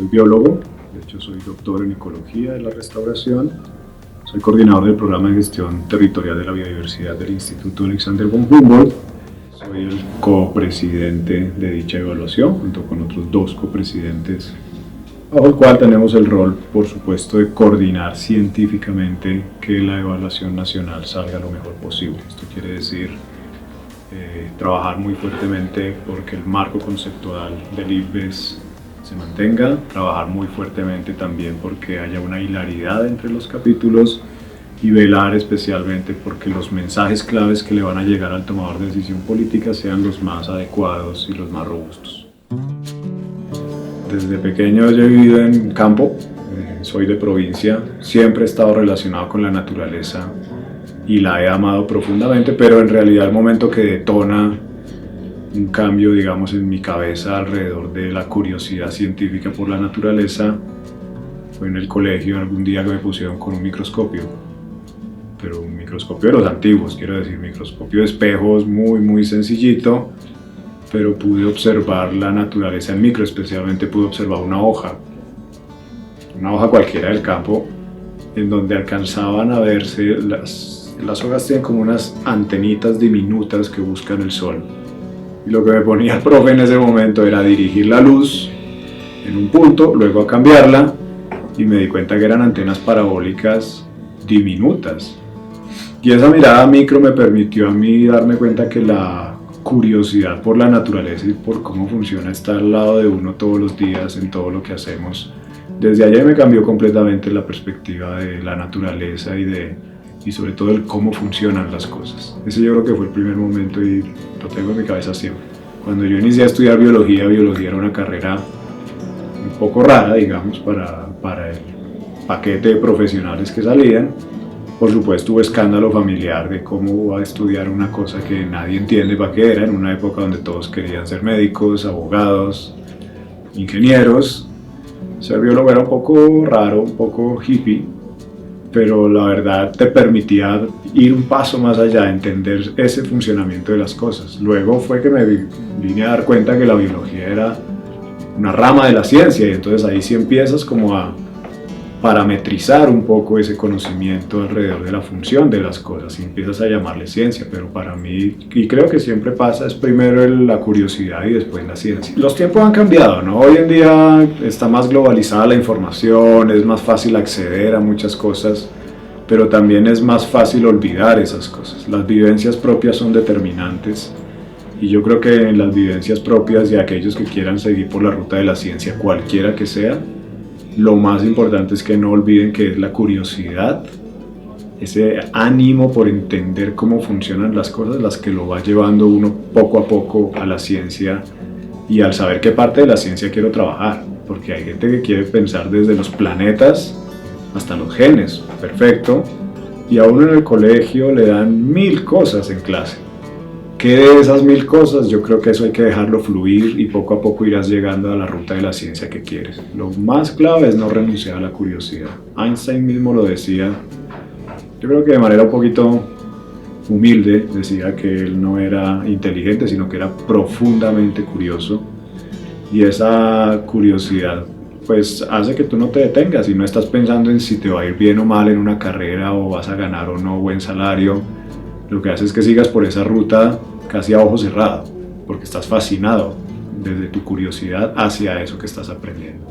soy biólogo, de hecho soy doctor en ecología de la restauración, soy coordinador del programa de gestión territorial de la biodiversidad del Instituto Alexander von Humboldt, soy el copresidente de dicha evaluación junto con otros 2 copresidentes, bajo el cual tenemos el rol, por supuesto, de coordinar científicamente que la evaluación nacional salga lo mejor posible. Esto quiere decir trabajar muy fuertemente porque el marco conceptual del IPBES se mantenga, trabajar muy fuertemente también porque haya una hilaridad entre los capítulos y velar especialmente porque los mensajes claves que le van a llegar al tomador de decisión política sean los más adecuados y los más robustos. Desde pequeño yo he vivido en campo, soy de provincia, siempre he estado relacionado con la naturaleza y la he amado profundamente, pero en realidad el momento que detona un cambio, digamos, en mi cabeza alrededor de la curiosidad científica por la naturaleza fue en el colegio, algún día que me pusieron con un microscopio, pero un microscopio de los antiguos, quiero decir, microscopio de espejos muy sencillito, pero pude observar la naturaleza en micro, especialmente pude observar una hoja cualquiera del campo, en donde alcanzaban a verse las hojas tienen como unas antenitas diminutas que buscan el sol. Y lo que me ponía el profe en ese momento era dirigir la luz en un punto, luego a cambiarla, y me di cuenta que eran antenas parabólicas diminutas. Y esa mirada micro me permitió a mí darme cuenta que la curiosidad por la naturaleza y por cómo funciona está al lado de uno todos los días en todo lo que hacemos. Desde allá me cambió completamente la perspectiva de la naturaleza y sobre todo el cómo funcionan las cosas. Ese yo creo que fue el primer momento y lo tengo en mi cabeza siempre. Cuando yo inicié a estudiar biología era una carrera un poco rara, digamos, para el paquete de profesionales que salían. Por supuesto hubo escándalo familiar de cómo va a estudiar una cosa que nadie entiende para qué era, en una época donde todos querían ser médicos, abogados, ingenieros. Ser biólogo era un poco raro, un poco hippie, pero la verdad te permitía ir un paso más allá, entender ese funcionamiento de las cosas. Luego fue que me vine a dar cuenta que la biología era una rama de la ciencia y entonces ahí sí empiezas como a parametrizar un poco ese conocimiento alrededor de la función de las cosas y empiezas a llamarle ciencia, pero para mí, y creo que siempre pasa, es primero la curiosidad y después la ciencia. Los tiempos han cambiado, ¿no? Hoy en día está más globalizada la información, es más fácil acceder a muchas cosas, pero también es más fácil olvidar esas cosas. Las vivencias propias son determinantes y yo creo que en las vivencias propias de aquellos que quieran seguir por la ruta de la ciencia, cualquiera que sea, lo más importante es que no olviden que es la curiosidad, ese ánimo por entender cómo funcionan las cosas, las que lo va llevando uno poco a poco a la ciencia y al saber qué parte de la ciencia quiero trabajar, porque hay gente que quiere pensar desde los planetas hasta los genes, perfecto, y a uno en el colegio le dan 1000 cosas en clase. ¿Qué de esas 1000 cosas? Yo creo que eso hay que dejarlo fluir y poco a poco irás llegando a la ruta de la ciencia que quieres. Lo más clave es no renunciar a la curiosidad. Einstein mismo lo decía, yo creo que de manera un poquito humilde, decía que él no era inteligente, sino que era profundamente curioso. Y esa curiosidad pues hace que tú no te detengas y no estás pensando en si te va a ir bien o mal en una carrera o vas a ganar o no buen salario. Lo que hace es que sigas por esa ruta casi a ojo cerrado, porque estás fascinado desde tu curiosidad hacia eso que estás aprendiendo.